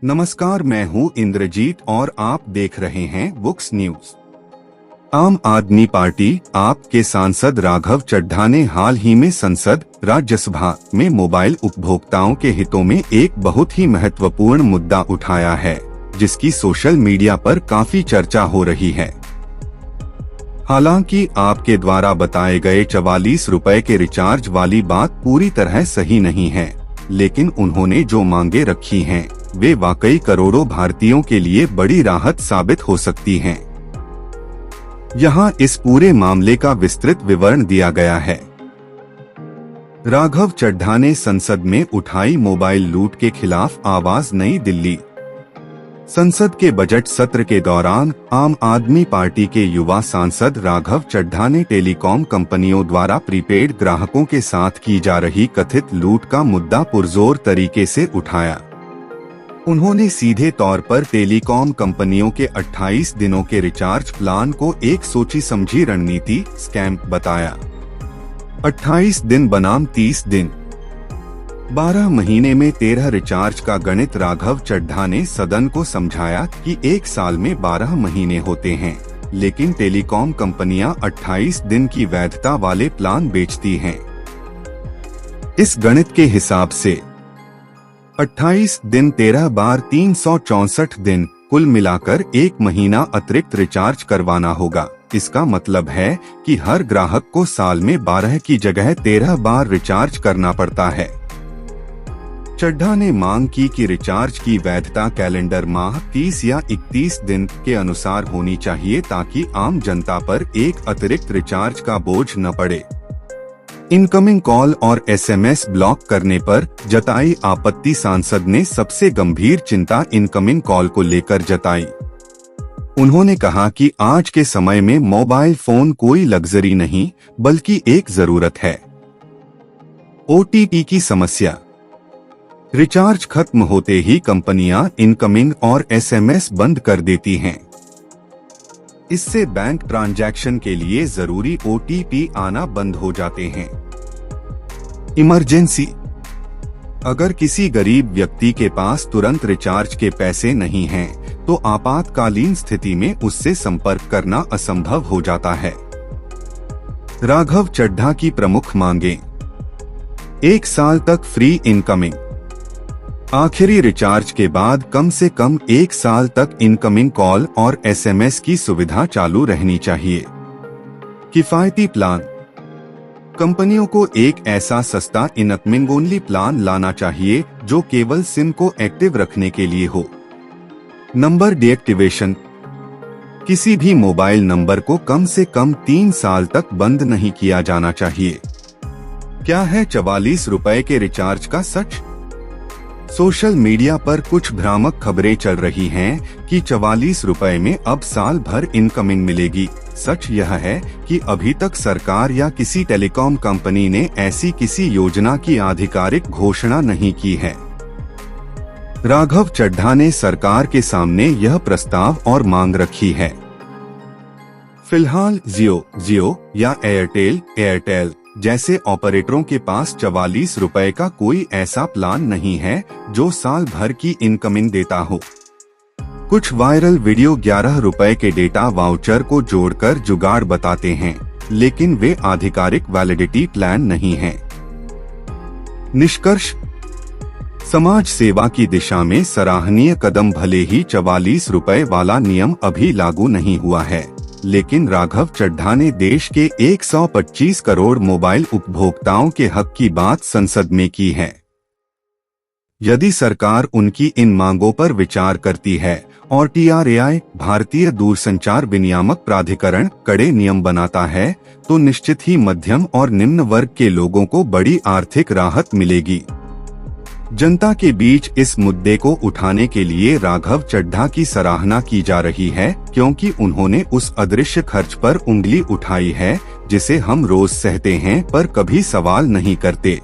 नमस्कार, मैं हूं इंद्रजीत और आप देख रहे हैं बुक्स न्यूज। आम आदमी पार्टी आप के सांसद राघव चड्ढा ने हाल ही में संसद राज्यसभा में मोबाइल उपभोक्ताओं के हितों में एक बहुत ही महत्वपूर्ण मुद्दा उठाया है, जिसकी सोशल मीडिया पर काफी चर्चा हो रही है। हालांकि आपके द्वारा बताए गए 44 रुपए के रिचार्ज वाली बात पूरी तरह सही नहीं है, लेकिन उन्होंने जो मांगे रखी हैं, वे वाकई करोड़ों भारतीयों के लिए बड़ी राहत साबित हो सकती हैं। यहाँ इस पूरे मामले का विस्तृत विवरण दिया गया है। राघव चड्ढा ने संसद में उठाई मोबाइल लूट के खिलाफ आवाज। नई दिल्ली। संसद के बजट सत्र के दौरान आम आदमी पार्टी के युवा सांसद राघव चड्ढा ने टेलीकॉम कंपनियों द्वारा प्रीपेड ग्राहकों के साथ की जा रही कथित लूट का मुद्दा पुरजोर तरीके से उठाया। उन्होंने सीधे तौर पर टेलीकॉम कंपनियों के 28 दिनों के रिचार्ज प्लान को एक सोची समझी रणनीति स्कैम बताया। 28 दिन बनाम 30 दिन, 12 महीने में 13 रिचार्ज का गणित। राघव चड्ढा ने सदन को समझाया कि एक साल में 12 महीने होते हैं, लेकिन टेलीकॉम कंपनियां 28 दिन की वैधता वाले प्लान बेचती हैं। इस गणित के हिसाब से 28 दिन 13 बार 364 दिन, कुल मिलाकर एक महीना अतिरिक्त रिचार्ज करवाना होगा। इसका मतलब है कि हर ग्राहक को साल में 12 की जगह 13 बार रिचार्ज करना पड़ता है। चड्ढा ने मांग की कि रिचार्ज की वैधता कैलेंडर माह 30 या 31 दिन के अनुसार होनी चाहिए, ताकि आम जनता पर एक अतिरिक्त रिचार्ज का बोझ न पड़े। इनकमिंग कॉल और SMS ब्लॉक करने पर जताई आपत्ति। सांसद ने सबसे गंभीर चिंता इनकमिंग कॉल को लेकर जताई। उन्होंने कहा कि आज के समय में मोबाइल फोन कोई लग्जरी नहीं, बल्कि एक जरूरत है। OTP की समस्या। रिचार्ज खत्म होते ही कंपनियां इनकमिंग और SMS बंद कर देती हैं। इससे बैंक ट्रांजैक्शन के लिए जरूरी OTP आना बंद हो जाते हैं। इमरजेंसी। अगर किसी गरीब व्यक्ति के पास तुरंत रिचार्ज के पैसे नहीं हैं, तो आपातकालीन स्थिति में उससे संपर्क करना असंभव हो जाता है। राघव चड्ढा की प्रमुख मांगें। 1 साल तक फ्री इनकमिंग। आखिरी रिचार्ज के बाद कम से कम 1 साल तक इनकमिंग कॉल और SMS की सुविधा चालू रहनी चाहिए। किफायती प्लान। कंपनियों को एक ऐसा सस्ता इनकमिंग ओनली प्लान लाना चाहिए जो केवल सिम को एक्टिव रखने के लिए हो। Number deactivation. किसी भी मोबाइल नंबर को कम से कम 3 साल तक बंद नहीं किया जाना चाहिए। क्या है 44 रुपए के रिचार्ज का सच? सोशल मीडिया पर कुछ भ्रामक खबरें चल रही हैं कि 44 रुपए में अब साल भर इनकमिंग मिलेगी। सच यह है कि अभी तक सरकार या किसी टेलीकॉम कंपनी ने ऐसी किसी योजना की आधिकारिक घोषणा नहीं की है। राघव चड्ढा ने सरकार के सामने यह प्रस्ताव और मांग रखी है। फिलहाल जियो या एयरटेल जैसे ऑपरेटरों के पास 44 रुपए का कोई ऐसा प्लान नहीं है जो साल भर की इनकमिंग देता हो। कुछ वायरल वीडियो 11 रुपए के डेटा वाउचर को जोड़कर जुगाड़ बताते हैं, लेकिन वे आधिकारिक वैलिडिटी प्लान नहीं हैं। निष्कर्ष। समाज सेवा की दिशा में सराहनीय कदम। भले ही 44 रुपए वाला नियम अभी लागू नहीं हुआ है, लेकिन राघव चड्ढा ने देश के 125 करोड़ मोबाइल उपभोक्ताओं के हक की बात संसद में की है। यदि सरकार उनकी इन मांगों पर विचार करती है और TRAI भारतीय दूरसंचार विनियामक प्राधिकरण कड़े नियम बनाता है, तो निश्चित ही मध्यम और निम्न वर्ग के लोगों को बड़ी आर्थिक राहत मिलेगी। जनता के बीच इस मुद्दे को उठाने के लिए राघव चड्ढा की सराहना की जा रही है, क्योंकि उन्होंने उस अदृश्य खर्च पर उंगली उठाई है जिसे हम रोज सहते हैं पर कभी सवाल नहीं करते।